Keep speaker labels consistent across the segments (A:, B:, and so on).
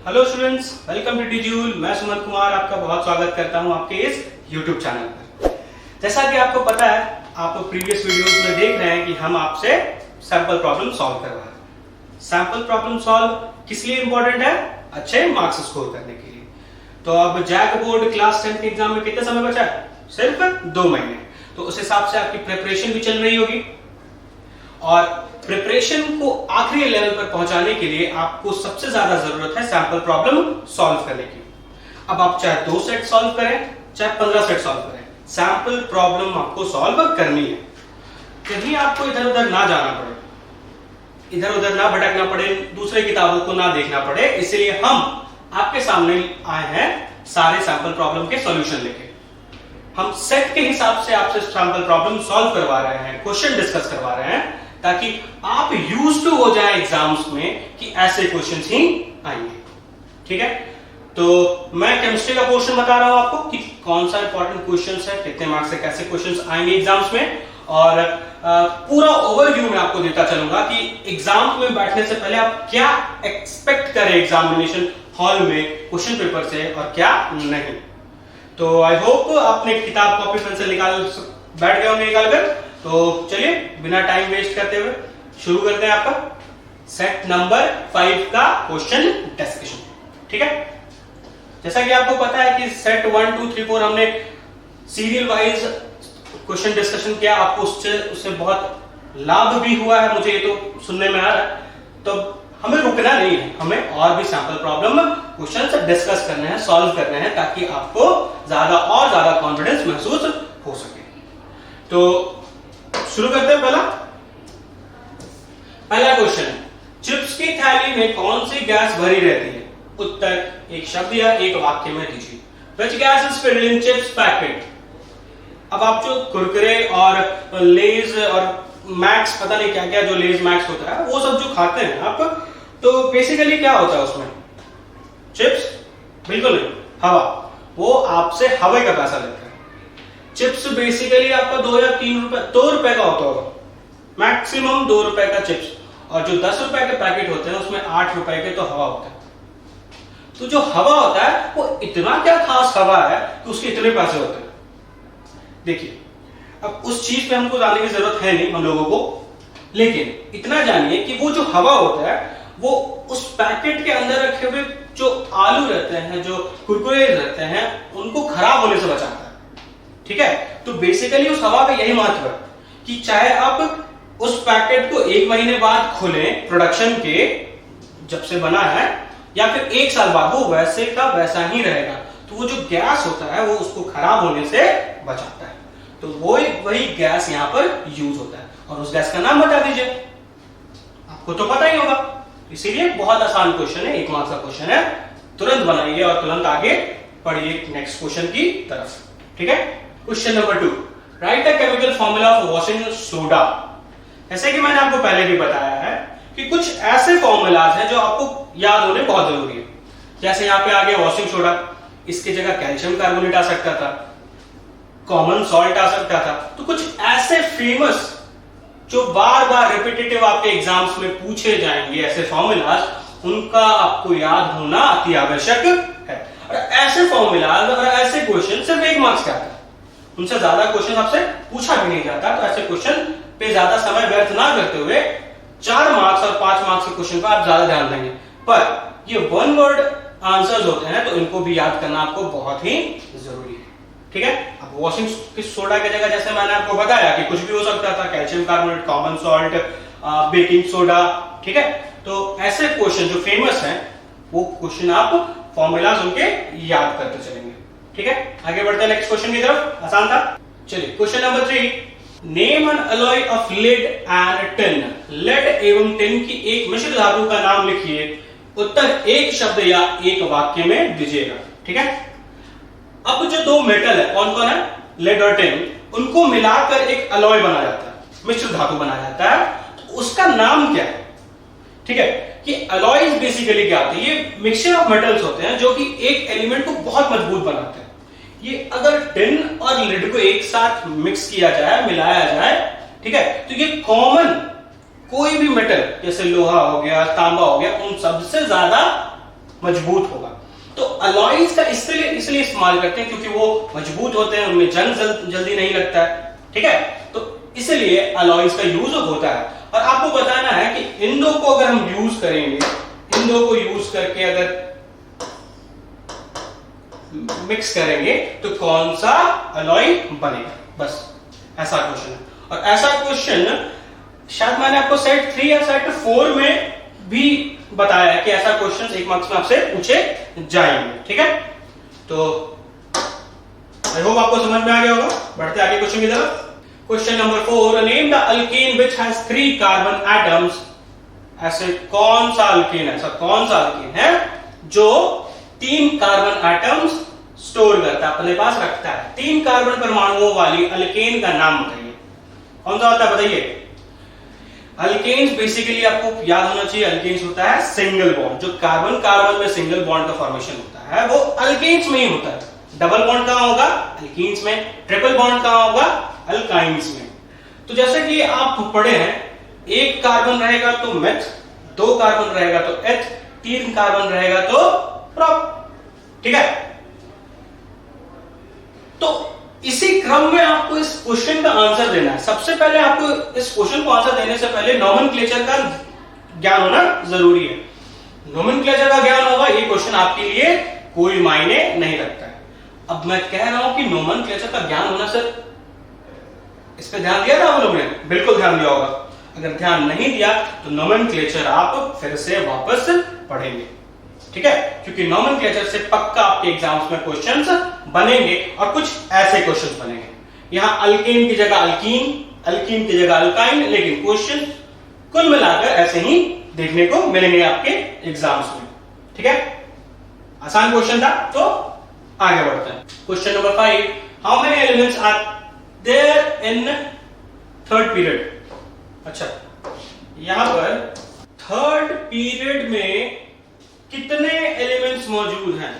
A: Hello students, welcome to टीज्यूल। मैं सुमन कुमार आपका बहुत स्वागत करता हूं आपके इस यूट्यूब चैनल पर। जैसा कि आपको पता है, आप प्रीवियस वीडियोस में देख रहे हैं कि हम आपसे सैंपल प्रॉब्लम सॉल्व करवा रहे हैं। सैंपल प्रॉब्लम सॉल्व किस लिए इंपॉर्टेंट है? अच्छे मार्क्स स्कोर करने के लिए। तो अब जैक बोर्ड क्लास 10 के एग्जाम में कितना समय बचा है? सिर्फ 2 महीने। तो उस हिसाब से आपकी प्रिपरेशन भी चल रही होगी और प्रिपरेशन को आखिरी लेवल पर पहुंचाने के लिए आपको सबसे ज्यादा जरूरत है सैंपल प्रॉब्लम सॉल्व करने की। अब आप चाहे 2 सेट सॉल्व करें, चाहे 15 सेट सॉल्व करें, सैंपल प्रॉब्लम आपको सॉल्व करनी है। कहीं आपको इधर उधर ना जाना पड़े, इधर उधर ना भटकना पड़े, दूसरे किताबों को ना देखना पड़े, इसलिए हम आपके सामने आए हैं सारे सैंपल प्रॉब्लम के सॉल्यूशन लेके। हम सेट के हिसाब से आपसे सैंपल प्रॉब्लम सॉल्व करवा रहे हैं, क्वेश्चन डिस्कस करवा रहे हैं, ताकि आप यूज्ड टू हो जाए एग्जाम्स में कि ऐसे क्वेश्चंस ही आएंगे। ठीक है, तो मैं केमिस्ट्री का पोर्शन बता रहा हूं आपको कि कौन सा इंपॉर्टेंट क्वेश्चंस है, कितने मार्क्स से कैसे क्वेश्चंस आएंगे एग्जाम्स में, और पूरा ओवरव्यू में आपको देता चलूंगा कि एग्जाम में बैठने से पहले आप क्या एक्सपेक्ट करें एग्जामिनेशन हॉल में क्वेश्चन पेपर से और क्या नहीं। तो आई होप आपने किताब कॉपी पेंसिल निकाल बैठ गए होंगे निकाल कर। तो चलिए बिना टाइम वेस्ट करते हुए शुरू करते हैं आपका सेट नंबर 5 का क्वेश्चन डिस्कशन। ठीक है, जैसा कि आपको पता है कि सेट 1 2 3 4 हमने सीरियल वाइज क्वेश्चन डिस्कशन किया। आपको उससे बहुत लाभ भी हुआ है, मुझे ये तो सुनने में आ रहा है। तो हमें रुकना नहीं है, हमें और भी सैंपल प्रॉब्लम क्वेश्चन डिस्कस करने हैं, सॉल्व करने हैं, ताकि आपको ज्यादा और ज्यादा कॉन्फिडेंस महसूस हो सके। तो शुरू करते हैं। पहला क्वेश्चन है, चिप्स की थैली में कौन सी गैस भरी रहती है? उत्तर एक शब्द या एक वाक्य में दीजिए। Which gas is filled in chips packet? अब आप जो कुरकुरे और लेज और मैक्स, पता नहीं क्या क्या जो लेज मैक्स होता है, वो सब जो खाते हैं आप, तो बेसिकली क्या होता है उसमें? चिप्स? बिल्कुल नहीं, हवा। वो आपसे हवा का पैसा लेते हैं। चिप्स बेसिकली आपका 2 या 3 रुपए, 2 रुपए का होता होगा, मैक्सिमम 2 रुपए का चिप्स। और जो 10 रुपए के पैकेट होते हैं उसमें 8 रुपए के तो हवा होता है। तो जो हवा होता है वो इतना क्या खास हवा है कि उसके इतने पैसे होते हैं। देखिए, अब उस चीज पे हमको जानने की जरूरत है नहीं हम लोगों को, लेकिन इतना जानिए कि वो जो हवा होता है वो उस पैकेट के अंदर रखे हुए जो आलू रहते हैं, जो कुरकुरे रहते हैं, उनको खराब होने से बचाता है। ठीक है, तो बेसिकली उस हवा का यही महत्व है कि चाहे आप उस पैकेट को 1 महीने बाद खोलें, प्रोडक्शन के जब से बना है, या फिर 1 साल बाद, वो वैसे का वैसा ही रहेगा। तो वो जो गैस होता है वो उसको खराब होने से बचाता है। तो वो वही गैस यहां पर यूज होता है। और उस गैस का नाम बता दीजिए, आपको तो पता ही होगा। इसीलिए बहुत आसान क्वेश्चन है, 1 मार्क्स का क्वेश्चन है। तुरंत बनाइए और तुरंत आगे पढ़िए नेक्स्ट क्वेश्चन की तरफ। ठीक है, question number 2, right a chemical formula of washing soda. जैसे कि मैंने आपको पहले भी बताया है कि कुछ ऐसे फॉर्मूलाज हैं जो आपको याद होने बहुत जरूरी है। जैसे यहां पे आ गया वॉशिंग सोडा, इसकी जगह कैल्शियम कार्बोनेट आ सकता था, कॉमन सॉल्ट आ सकता था। तो कुछ ऐसे फेमस जो बार बार रिपीटेटिव आपके एग्जाम्स में पूछे जाएंगे, ऐसे फॉर्मूलाज, उनका आपको याद होना अति आवश्यक है। और ऐसे फॉर्मूलाज और ऐसे क्वेश्चन सिर्फ 1 मार्क्स के आते हैं, उनसे ज्यादा क्वेश्चन आपसे पूछा भी नहीं जाता। तो ऐसे क्वेश्चन पे ज्यादा समय व्यर्थ ना करते हुए 4 मार्क्स और 5 मार्क्स के क्वेश्चन पर आप ज्यादा ध्यान देंगे। पर ये 1 वर्ड आंसर्स होते हैं, तो इनको भी याद करना आपको बहुत ही जरूरी है। ठीक है, अब वॉशिंग सोडा की जगह जैसे मैंने आपको बताया कि कुछ भी हो सकता था, calcium carbonate, common salt, baking soda. ठीक है, तो ऐसे क्वेश्चन जो फेमस हैं वो क्वेश्चन आप फॉर्मूलाज उनके याद करते चलेंगे। ठीक है, आगे बढ़ते हैं नेक्स्ट क्वेश्चन की तरफ। आसान था। चलिए question number 3, name an alloy of lead and tin. Lead एवं टिन की एक मिश्र धातु का नाम लिखिए। उत्तर एक शब्द या एक वाक्य में दीजिएगा। ठीक है, अब जो 2 मेटल है, कौन कौन है? लेड और टिन, उनको मिलाकर एक अलॉय बना जाता है, मिश्र धातु बनाया जाता है। तो उसका नाम क्या है? ठीक है, कि अलॉयज बेसिकली क्या होते हैं? ये मिक्सचर ऑफ मेटल्स होते हैं जो कि एक एलिमेंट को बहुत मजबूत बनाते हैं। ये अगर टिन और लेड को एक साथ मिक्स किया जाए, मिलाया जाए, ठीक है, तो ये कॉमन कोई भी मेटल जैसे लोहा हो गया, तांबा हो गया, उन सबसे ज्यादा मजबूत होगा। तो अलॉयज का इसलिए इस्तेमाल करते हैं क्योंकि वो मजबूत होते हैं, उनमें जंग जल्दी नहीं लगता है, ठीक है। तो इसलिए अलॉयज का यूज होता है। और आपको बताना है कि इन दो को अगर हम यूज करेंगे, इन दो को यूज करके अगर मिक्स करेंगे तो कौन सा अलॉय बनेगा, बस ऐसा क्वेश्चन है। और ऐसा क्वेश्चन शायद मैंने आपको सेट 3 या सेट 4 में भी बताया है कि ऐसा क्वेश्चन 1 मार्क्स में आपसे पूछे जाएंगे, ठीक है। तो आई होप आपको समझ में आ गया होगा। बढ़ते आगे क्वेश्चन की तरफ। Question number 4, name the alkane which has 3 carbon atoms. ऐसे कौन सा अल्केन है, ऐसा कौन सा अल्केन है जो 3 कार्बन एटम्स स्टोर करता है, अपने पास रखता है। 3 कार्बन परमाणुओं वाली अल्केन का नाम बताइए, कौन सा होता है बताइए। अल्केन्स बेसिकली आपको याद होना चाहिए, अल्केन्स होता है सिंगल बॉन्ड, जो कार्बन कार्बन में सिंगल बॉन्ड का फॉर्मेशन होता है वो अल्केन्स में ही होता है। डबल बॉन्ड कहां होगा, अल्कीन्स में। ट्रिपल बॉन्ड कहां होगा, अल्काइंस में। तो जैसे कि आप पढ़े हैं, 1 कार्बन रहेगा तो मेथ, 2 कार्बन रहेगा तो एथ, 3 कार्बन रहेगा तो प्रोप, ठीक है। तो इसी क्रम में आपको इस क्वेश्चन का आंसर देना है। सबसे पहले आपको इस क्वेश्चन को आंसर देने से पहले नोमेनक्लेचर का ज्ञान होना जरूरी है। नोमेनक्लेचर का ज्ञान होगा, ये क्वेश्चन आपके लिए कोई मायने नहीं रखता है। अब मैं कह रहा हूं कि नोमेनक्लेचर का ज्ञान होना, सर इस पे ध्यान दिया था आप लोगों ने? बिल्कुल ध्यान दिया होगा। अगर ध्यान नहीं दिया तो नोमेनक्लेचर आप फिर से वापस पढ़ेंगे, ठीक है, क्योंकि नोमेनक्लेचर से पक्का आपके एग्जाम्स में क्वेश्चंस बनेंगे और कुछ ऐसे क्वेश्चंस बनेंगे। यहां अल्केन की जगह अल्कीन, अल्कीन की जगह अल्काइन, लेकिन क्वेश्चन कुल मिलाकर ऐसे ही देखने को मिलेंगे आपके एग्जाम्स में, ठीक है। आसान क्वेश्चन था, तो आगे बढ़ते हैं। Question number 5, how many elements are there in third period. अच्छा, यहां पर थर्ड पीरियड में कितने एलिमेंट्स मौजूद हैं,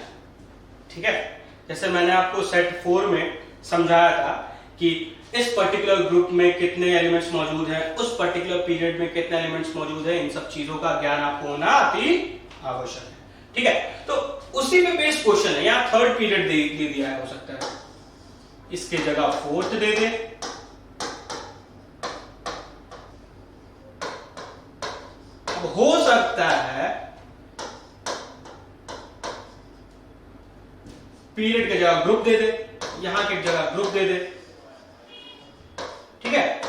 A: ठीक है। जैसे मैंने आपको सेट 4 में समझाया था कि इस पर्टिकुलर ग्रुप में कितने एलिमेंट्स मौजूद हैं, उस पर्टिकुलर पीरियड में कितने एलिमेंट्स मौजूद हैं, इन सब चीजों का ज्ञान आपको होना अति आवश्यक है, ठीक है। तो उसी पे बेस्ड क्वेश्चन है। यहां थर्ड पीरियड दे दिया है, हो सकता है इसके जगह फोर्थ दे दे, अब हो सकता है पीरियड की जगह ग्रुप दे दे, यहां की जगह ग्रुप दे दे, ठीक है।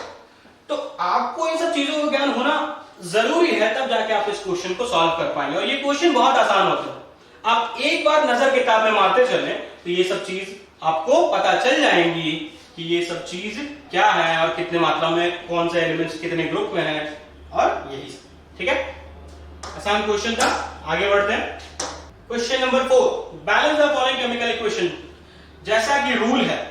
A: तो आपको इन सब चीजों का ज्ञान होना जरूरी है, तब जाके आप इस क्वेश्चन को सॉल्व कर पाएंगे। और ये क्वेश्चन बहुत आसान होते हैं। आप एक बार नजर किताब में मारते चलें तो ये सब चीज आपको पता चल जाएंगी कि ये सब चीज क्या है और कितने मात्रा में कौन से एलिमेंट्स कितने ग्रुप में है, और यही सब, ठीक है। आसान क्वेश्चन था, आगे बढ़ते हैं। Question number 4, balance the following chemical equation. जैसा कि रूल है,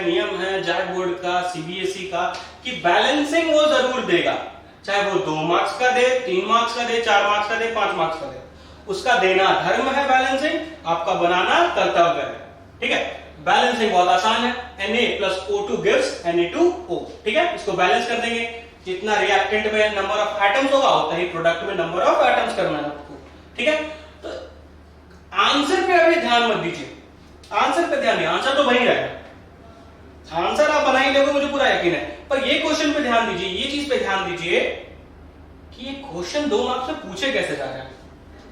A: नियम है जैक बोर्ड का, सीबीएसई का, कि बैलेंसिंग वो जरूर देगा, चाहे वो 2 मार्क्स का दे, 3 मार्क्स का दे, 4 मार्क्स का दे, 5 मार्क्स का दे। उसका देना धर्म है बैलेंसिंग, आपका बनाना कर्तव्य है, ठीक है। बैलेंसिंग बहुत आसान है, Na+O2 gives Na2O, ठीक है। इसको बैलेंस कर देंगे, जितना रिएक्टेंट में नंबर ऑफ एटम्स होगा उतना ही प्रोडक्ट में नंबर ऑफ एटम्स करना है आपको, ठीक है। तो आंसर पे अभी ध्यान मत दीजिए, आंसर पे ध्यान नहीं, आंसर तो बनी रहेगा, आंसर आप बना ही लोगे, मुझे पूरा यकीन है। पर ये क्वेश्चन पे ध्यान दीजिए, ये चीज पे ध्यान दीजिए कि ये क्वेश्चन 2 मार्क्स में पूछे कैसे जा रहे हैं।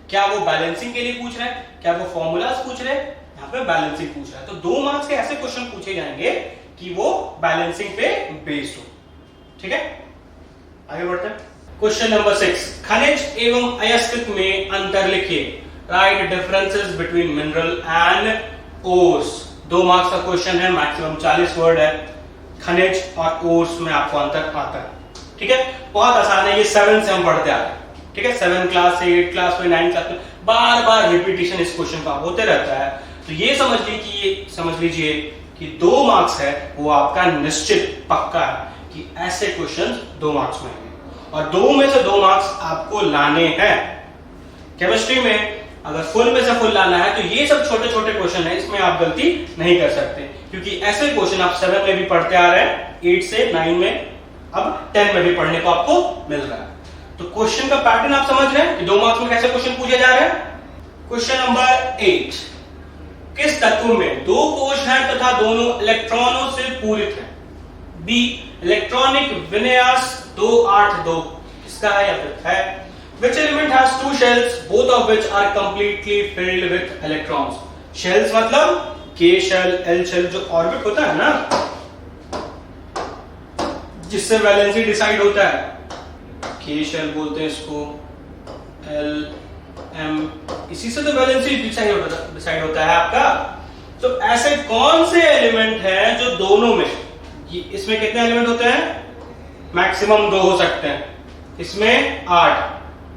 A: क्या वो बैलेंसिंग के लिए पूछ रहे हैं, क्या वो फॉर्मूलाज पूछ रहे हैं, यहाँ पे बैलेंसिंग पूछ रहा है। तो 2 मार्क्स के ऐसे क्वेश्चन पूछे जाएंगे कि वो बैलेंसिंग पे बेस्ड हो, ठीक है। आगे बढ़ते हैं। क्वेश्चन नंबर 6, खनिज एवं अयस्क में अंतर लिखिए। Right differences between mineral and ores. 2 marks का क्वेश्चन है, मैक्सिमम 40 वर्ड है। खनिज और ओर्स में आपको अंतर आता है, ठीक है। बहुत आसान है, ये 7 से हम पढ़ते आ रहे हैं, ठीक है। 7 क्लास से 8 क्लास में 9 क्लास में बार बार रिपीटिशन इस क्वेश्चन का होते रहता है। तो ये समझ लीजिए कि 2 मार्क्स है वो आपका निश्चित पक्का है कि ऐसे क्वेश्चंस 2 मार्क्स में आएंगे, और 2 में से 2 मार्क्स आपको लाने हैं। केमिस्ट्री में अगर फुल में से फुल लाना है तो ये सब छोटे छोटे क्वेश्चन है, इसमें आप गलती नहीं कर सकते, क्योंकि ऐसे क्वेश्चन आप 7 में भी पढ़ते आ रहे हैं, 8 से 9 में, अब 10 में भी पढ़ने को आपको मिल रहा है। तो क्वेश्चन का पैटर्न आप समझ रहे हैं कि 2 मार्क्स में कैसे क्वेश्चन पूछे जा रहे हैं। क्वेश्चन नंबर 8, किस तत्व में 2 कोश हैं तथा दोनों इलेक्ट्रॉनों से पूरित हैं। बी, इलेक्ट्रॉनिक विन्यास 282 इसका है या फिर है। Which element has 2 shells, both of which are completely filled with electrons? Shells मतलब K shell, L shell जो ऑर्बिट होता है ना, जिससे वैलेंसी डिसाइड होता है, K shell बोलते हैं इसको, L, M, इसी से तो वैलेंसी डिसाइड होता है आपका। तो ऐसे कौन से एलिमेंट हैं जो दोनों में, इसमें कितने एलिमेंट होते हैं, मैक्सिमम 2 हो सकते हैं, इसमें 8,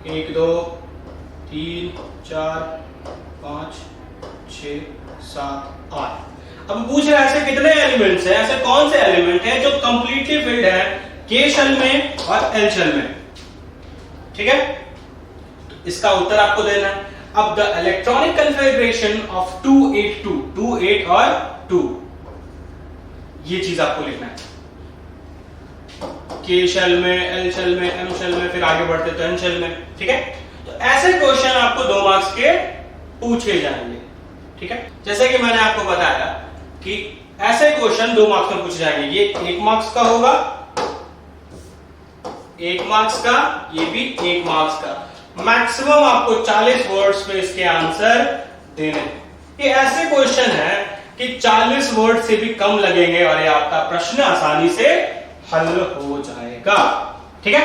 A: 1 2 3 4 5 6 7 8। अब पूछ रहे हैं ऐसे कितने एलिमेंट्स हैं, ऐसे कौन से एलिमेंट हैं जो कंप्लीटली फिल्ड है के शेल में और एल शेल में। ठीक है, तो इसका उत्तर आपको देना है। अब द इलेक्ट्रॉनिक कन्फिगरेशन ऑफ 282, 2 8 और 2, ये चीज आपको लिखना है। के शेल में, एल शेल में, एम शेल में, फिर आगे बढ़ते तो एन शेल में। ठीक है, तो ऐसे क्वेश्चन आपको 2 मार्क्स के पूछे जाएंगे। ठीक है, जैसे कि मैंने आपको बताया कि ऐसे क्वेश्चन 2 मार्क्स में पूछे जाएंगे। ये 1 मार्क्स का होगा, 1 मार्क्स का, ये भी 1 मार्क्स का। मैक्सिमम आपको 40 वर्ड्स पे इसके आंसर देने। ये ऐसे क्वेश्चन है कि 40 वर्ड से भी कम लगेंगे और ये आपका प्रश्न आसानी से हल हो जाएगा। ठीक है,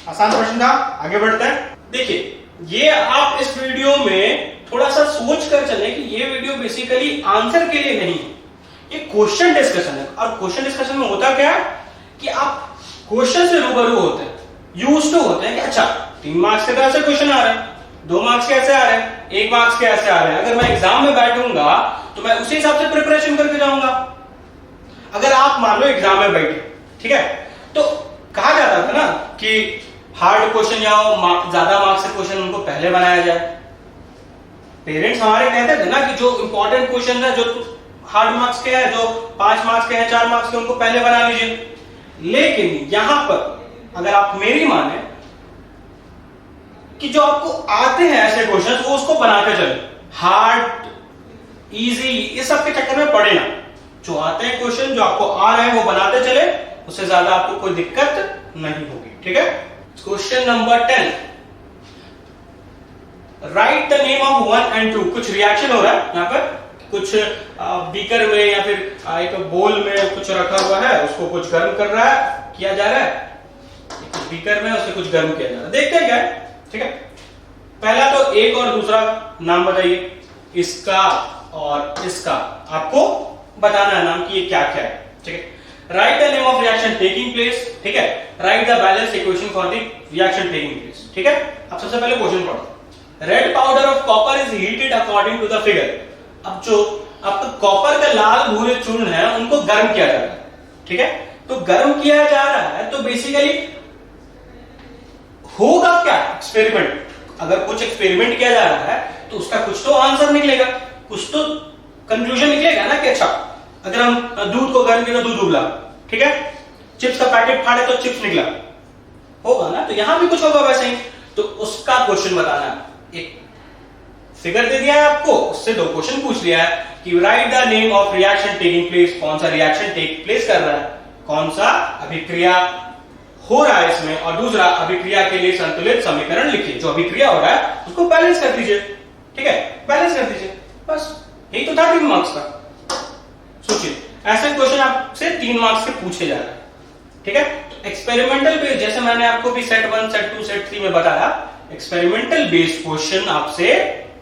A: आसान प्रश्न था। आगे बढ़ते हैं। देखिए, ये आप इस वीडियो में थोड़ा सा सोच कर चलें कि ये वीडियो बेसिकली आंसर के लिए नहीं है, ये क्वेश्चन डिस्कशन है। और क्वेश्चन डिस्कशन में होता क्या है कि आप क्वेश्चन से रूबरू होते हैं, यूज्ड टू होते हैं कि अच्छा 3 मार्क्स के तो ऐसे क्वेश्चन आ रहे हैं, 2 मार्क्स के ऐसे आ रहे हैं, 1 मार्क्स के ऐसे आ रहे हैं। अगर मैं एग्जाम में बैठूंगा तो मैं उसी हिसाब से प्रिपरेशन करके जाऊंगा। अगर आप मान लो एग्जाम में बैठे, ठीक है, तो कहा जाता था ना कि हार्ड क्वेश्चन या ज्यादा मार्क्स से क्वेश्चन उनको पहले बनाया जाए। पेरेंट्स हमारे कहते थे ना कि जो इंपॉर्टेंट क्वेश्चन है, जो हार्ड मार्क्स के हैं, जो 5 मार्क्स के हैं, 4 मार्क्स के, उनको पहले बना लीजिए। लेकिन यहां पर अगर आप मेरी माने कि जो आपको आते हैं ऐसे क्वेश्चन, वो उसको बनाते चले। हार्ड, इजी, इस सब के चक्कर में पड़े ना। जो आते हैं क्वेश्चन, जो आपको आ रहे हैं, वो बनाते चले, उससे ज्यादा आपको कोई दिक्कत नहीं होगी। ठीक है, question number 10, right the name of 1 and 2। कुछ रिएक्शन हो रहा है यहां पर, कुछ बीकर में या फिर एक बोल में कुछ रखा हुआ है, उसको कुछ गर्म कर रहा है, किया जा रहा है। कुछ बीकर में उसे कुछ गर्म किया जा रहा है, देखते हैं क्या है। ठीक है, पहला तो एक और दूसरा नाम बताइए, इसका और इसका आपको बताना है नाम कि ये क्या क्या है। ठीक है, write the name of reaction taking place. ठीक है, write the balance equation for the reaction taking place. ठीक है, अब सबसे पहले क्वेश्चन पढ़ो। Red powder of copper is heated according to the figure. अब जो आपका कॉपर का लाल भूरे चूर्ण है, उनको गर्म किया जा रहा है। ठीक है, तो गर्म किया जा रहा है, तो बेसिकली होगा क्या, एक्सपेरिमेंट। अगर कुछ एक्सपेरिमेंट किया जा रहा है तो उसका कुछ तो आंसर निकलेगा, कुछ तो कंक्लूजन निकलेगा ना कि अच्छा अगर हम दूध को गर्म किया तो दूध उबला। ठीक है, चिप्स का पैकेट फाड़े तो चिप्स निकला, होगा ना। तो यहां भी कुछ होगा वैसे ही, तो उसका क्वेश्चन बताना है। एक फिगर दे दिया है आपको, उससे 2 क्वेश्चन पूछ लिया है कि right the name of reaction taking place. कौन सा रिएक्शन टेक प्लेस कर रहा है, कौन सा अभिक्रिया हो रहा है इसमें, और दूसरा अभिक्रिया के लिए संतुलित समीकरण लिखिए। जो अभिक्रिया हो रहा है उसको बैलेंस कर दीजिए। ठीक है, बैलेंस कर दीजिए, बस यही तो था 3 मार्क्स का। सोचिए, ऐसे क्वेश्चन आपसे 3 मार्क्स के पूछे जा रहे हैं। ठीक है, तो एक्सपेरिमेंटल बेस्ड, जैसे मैंने आपको भी सेट 1, सेट 2, सेट 3 में बताया, एक्सपेरिमेंटल बेस्ड क्वेश्चन आपसे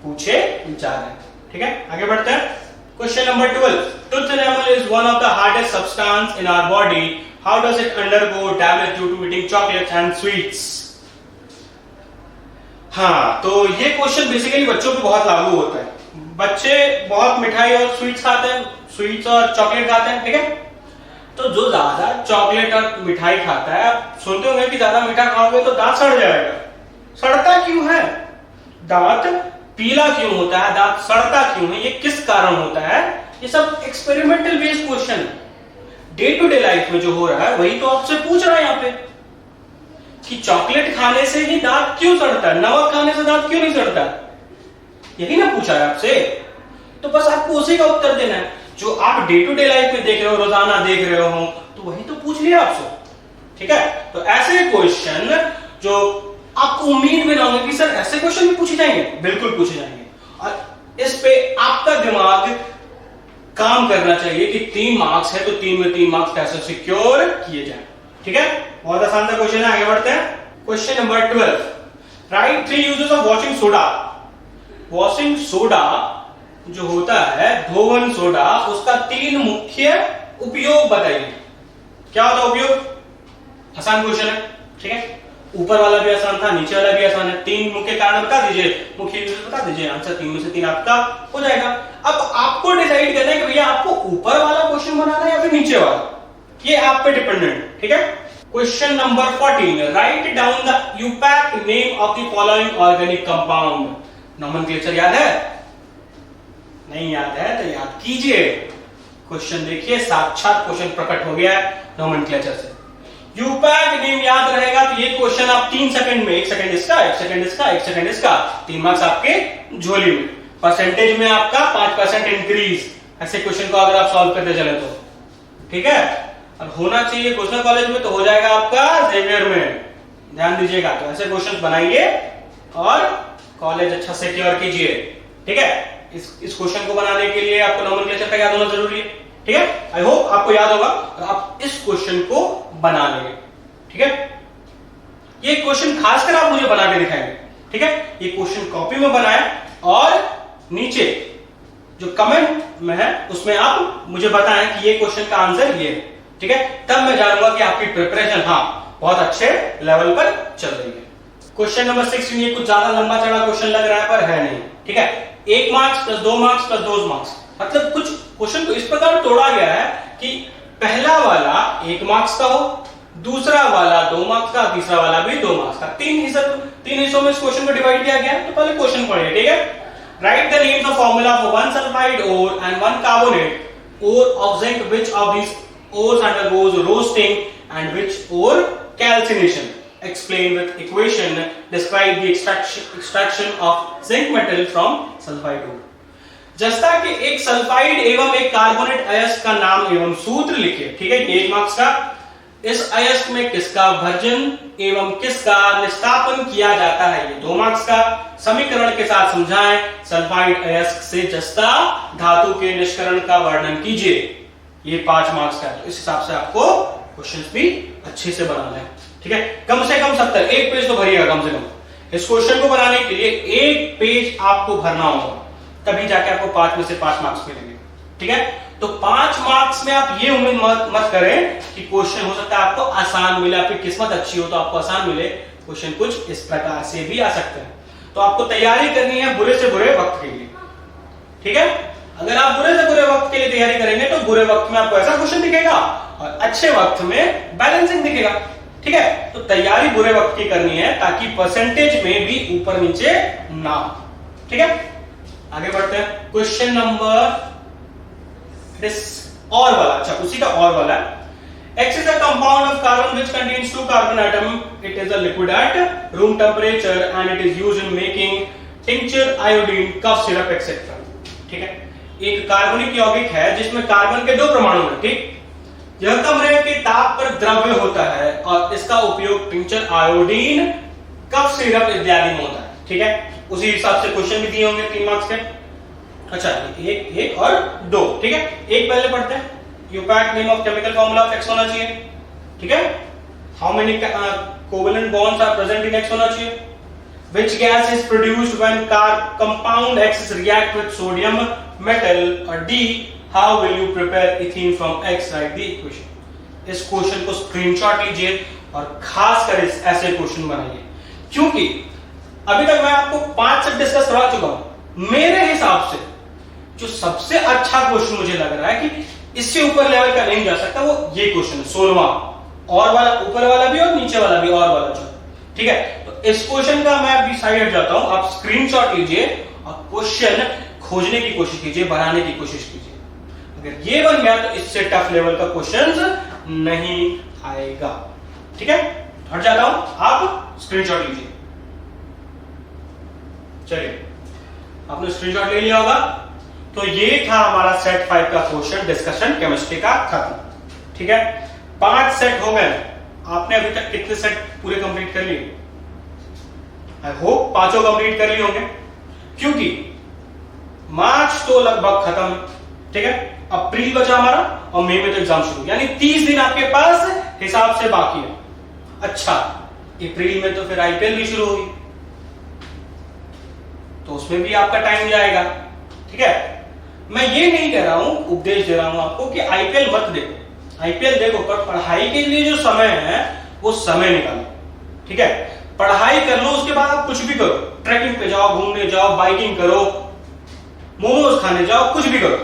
A: पूछे जा रहे हैं। ठीक है, आगे बढ़ते हैं। Question number 12, tooth enamel is one of the hardest substance in our body. How does it undergo damage due to eating chocolates and sweets? हाँ, तो ये क्वेश्चन बेसिकली बच्चों पे बहुत लागू होता है। बच्चे बहुत मिठाई और स्वीट्स खाते हैं, स्वीट्स और चॉकलेट खाते हैं। ठीक है, तो जो ज्यादा चॉकलेट और मिठाई खाता है, आप सुनते होंगे कि ज्यादा मीठा खाओगे तो दांत सड़ जाएगा। सड़ता क्यों है, दांत पीला क्यों होता है, दांत सड़ता क्यों है, ये किस कारण होता है, ये सब experimental based question, day to day life में जो हो रहा है वही तो आपसे पूछ रहा है यहाँ पे। कि चॉकलेट खाने से ही दांत क्यों सड़ता है, नमक खाने से दांत क्यों नहीं सड़ता, यही ना पूछा है आपसे। तो बस आपको उसी का उत्तर देना है, जो आप डे टू डे लाइफ में देख रहे हो, रोजाना देख रहे हो, तो वही तो पूछ लिया आपसे। ठीक है, तो ऐसे क्वेश्चन जो आपको उम्मीद में ना होगी कि सर ऐसे क्वेश्चन भी पूछे जाएंगे, बिल्कुल पूछे जाएंगे। और इस पे आपका दिमाग काम करना चाहिए कि 3 मार्क्स है तो 3 में 3 मार्क्स कैसे सिक्योर किए जाए। ठीक है, बहुत आसान सा क्वेश्चन है, आगे बढ़ते हैं। Question number 12, right 3 uses of washing soda. Washing soda जो होता है, धोवन सोडा, उसका 3 मुख्य उपयोग बताइए। क्या होता है उपयोग? आसान क्वेश्चन है। ठीक है, ऊपर वाला भी आसान था, नीचे वाला भी आसान है। 3 मुख्य कारण बता दीजिए, मुख्य यूजेस बता दीजिए, आंसर 3 में से 3 आपका हो जाएगा। अब आपको डिसाइड करना है कि भैया आपको ऊपर वाला क्वेश्चन बनाना है या फिर नीचे वाला, ये आप पे डिपेंडेंट। ठीक है, question number 14, write down the IUPAC name of the following organic compound. Nomenclature याद है? नहीं याद है तो याद कीजिए। क्वेश्चन देखिए, साक्षात क्वेश्चन प्रकट हो गया है नोमेनक्लेचर से। यूपैक नेम याद रहेगा तो ये क्वेश्चन आप 3 सेकंड में, 1 सेकंड इसका, 1 सेकंड इसका, 1 सेकंड इसका, 3 मार्क्स आपके झोली में। परसेंटेज में आपका 5% इंक्रीज, ऐसे क्वेश्चन को अगर आप सॉल्व करते चले तो। ठीक है, और होना चाहिए घोषणा कॉलेज में तो हो जाएगा आपका जेवियर में, ध्यान दीजिएगा। तो ऐसे क्वेश्चन बनाइए और कॉलेज अच्छा सिक्योर कीजिए। ठीक है, इस क्वेश्चन को बनाने के लिए आपको नोमेनक्लेचर का याद होना जरूरी है। ठीक है, आई होप आपको याद होगा और आप इस क्वेश्चन को बना लेंगे। ठीक है, ये क्वेश्चन खासकर आप मुझे बना के दिखाएंगे। ठीक है, ये क्वेश्चन कॉपी में बनाए और नीचे जो कमेंट में है उसमें आप मुझे बताएं कि ये क्वेश्चन का आंसर ये है। ठीक है, तब मैं जानूंगा कि आपकी प्रिपरेशन बहुत अच्छे लेवल पर चल रही है। क्वेश्चन नंबर 16, ये कुछ ज्यादा लंबा चढ़ा क्वेश्चन लग रहा है पर है नहीं। ठीक है, 1 marks plus 2 marks plus 2 marks, मतलब कुछ क्वेश्चन को इस प्रकार तोड़ा गया है कि पहला वाला 1 मार्क्स का हो, दूसरा वाला 2 मार्क्स का, तीसरा वाला भी 2 मार्क्स का। 3 हिस्सों में इस क्वेश्चन को डिवाइड किया गया है। तो पहले क्वेश्चन पढ़िए। ठीक है, write the names of formula for 1 sulphide ore and 1 carbonate ore of zinc, which of these ores undergoes roasting and which ore calcination. Explain with equation, describe the extraction of zinc metal from sulfide ore. जस्ता के एक sulphide एवं एक carbonate अयस्क का नाम एवं सूत्र लिखिए। ठीक है, 1 मार्क्स का। इस अयस्क में किसका भर्जन एवं किसका निष्कापन किया जाता है, ये 2 मार्क्स का। समीकरण के साथ समझाएं, सल्फाइड अयस्क से जस्ता धातु के निष्करण का वर्णन कीजिए, ये 5 मार्क्स का है। तो इस हिसाब से आपको क्वेश्चंस भी अच्छे से बनाना है। ठीक है, कम से कम 70, 1 पेज तो भरिएगा कम से कम। इस क्वेश्चन को बनाने के लिए 1 पेज आपको भरना होगा, तभी जाके आपको 5 में से 5 मार्क्स मिलेंगे। ठीक है, तो 5 मार्क्स में आप ये उम्मीद मत करें कि क्वेश्चन हो सकता है आपको आसान मिले, आपकी किस्मत अच्छी हो तो आपको आसान मिले। क्वेश्चन कुछ इस प्रकार से भी आ सकते हैं। तो आपको तैयारी करनी है बुरे से बुरे वक्त के लिए। ठीक है, अगर आप बुरे से बुरे वक्त के लिए तैयारी करेंगे तो बुरे वक्त में आपको ऐसा क्वेश्चन दिखेगा और अच्छे वक्त में बैलेंसिंग दिखेगा। ठीक है, तो तैयारी बुरे वक्त की करनी है ताकि परसेंटेज में भी ऊपर नीचे ना हो। ठीक है, आगे बढ़ते हैं। क्वेश्चन नंबर और वाला, अच्छा उसी का और वाला। X is a compound of carbon which contains 2 carbon atom. It is a liquid at room temperature and it is used in making tincture, iodine, cough syrup, etc. ठीक है, एक कार्बनिक यौगिक है जिसमें कार्बन के 2 परमाणु हैं। ठीक, यह कमरे के ताप पर द्रव्य होता है और इसका उपयोग टिंचर, आयोडीन, कफ सिरप इत्यादि में होता है। ठीक है, उसी हिसाब से क्वेश्चन भी दिए होंगे 3 मार्क्स के। अच्छा, एक और 2। ठीक है, एक पहले पढ़ते हैं। IUPAC name of chemical formula of X होना चाहिए। ठीक है, how many covalent bonds are present in X होना चाहिए। Which gas is produced when compound X react with sodium metal, or D, how will you prepare ethene from X? Write the equation. इस question को screenshot लीजिए और खासकर इस ऐसे question बनाइए, क्योंकि अभी तक मैं आपको 5 से डिस्कस करवा चुका हूं। मेरे हिसाब से जो सबसे अच्छा क्वेश्चन मुझे लग रहा है कि इससे ऊपर लेवल का नहीं जा सकता, वो ये क्वेश्चन है 16वां, और वाला, ऊपर वाला भी और नीचे वाला भी, और वाला जो। ठीक है, तो इस क्वेश्चन का मैं अभी साइड हट जाता हूं, आप स्क्रीनशॉट लीजिए और क्वेश्चन खोजने की कोशिश कीजिए, बनाने की कोशिश कीजिए। अगर ये बन गया तो इससे टफ लेवल का क्वेश्चन नहीं आएगा। ठीक है, हट जाता हूं, आप स्क्रीनशॉट लीजिए। चलिए, आपने स्क्रीनशॉट ले लिया होगा। तो ये था हमारा सेट 5 का क्वेश्चन डिस्कशन केमिस्ट्री का खत्म। ठीक है, 5 सेट हो गए। आपने अभी तक कितने सेट पूरे कंप्लीट कर लिए? आई होप 5 कंप्लीट कर लिए होंगे, क्योंकि मार्च तो लगभग खत्म। ठीक है, अप्रैल बचा हमारा और मई में तो एग्जाम शुरू, यानी 30 दिन आपके पास हिसाब से बाकी है। अच्छा, अप्रैल में तो फिर आईपीएल भी शुरू होगी, तो उसमें भी आपका टाइम जाएगा। ठीक है, मैं ये नहीं कह रहा हूं, उपदेश दे रहा हूं आपको कि आईपीएल मत देखो। आईपीएल देखो, पर पढ़ाई के लिए जो समय है वो समय निकालो। ठीक है, पढ़ाई कर लो, उसके बाद आप कुछ भी करो, ट्रैकिंग पे जाओ, घूमने जाओ, बाइकिंग करो, मोमोज खाने जाओ, कुछ भी करो,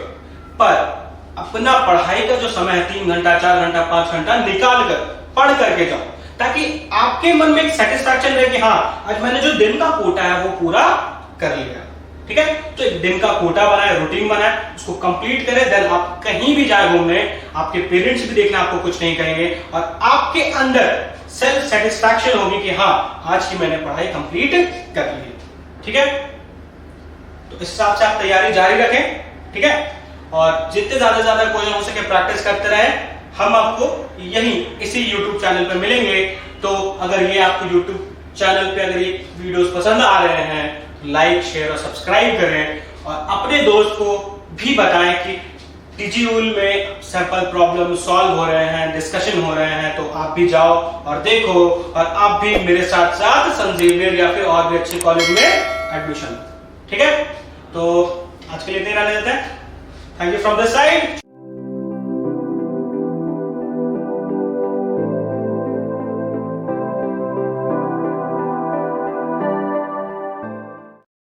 A: पर अपना पढ़ाई का जो समय है 3 घंटा, 4 घंटा, 5 घंटा निकाल कर पढ़ करके जाओ, ताकि आपके मन में एक सेटिस्फैक्शन रहे कि हाँ, आज मैंने जो दिन का कोटा है वो पूरा कर लिया। ठीक है, तो एक दिन का कोटा बनाए, रूटीन बनाए, उसको कंप्लीट करें, देन आप कहीं भी जाए घूमने, आपके पेरेंट्स भी देखना आपको कुछ नहीं कहेंगे, और आपके अंदर सेल्फ सेटिस्फैक्शन होगी कि हाँ, आज की मैंने पढ़ाई कंप्लीट कर ली। ठीक है, तो इस हिसाब से आप तैयारी जारी रखें। ठीक है, और जितने ज्यादा क्वेश्चन हो सके प्रैक्टिस करते रहे। हम आपको यही इसी YouTube चैनल पर मिलेंगे। तो अगर ये आपको YouTube चैनल पे अगर ये वीडियोस पसंद आ रहे हैं, लाइक, शेयर और सब्सक्राइब करें, और अपने दोस्त को भी बताएं कि टीजीयूल में सैंपल प्रॉब्लम सॉल्व हो रहे हैं, डिस्कशन हो रहे हैं, तो आप भी जाओ और देखो, और आप भी मेरे साथ साथ संजीवनी या फिर और भी अच्छे कॉलेज में एडमिशन। ठीक है, तो आज के लिए इतना रहने देते हैं। Thank you from this side.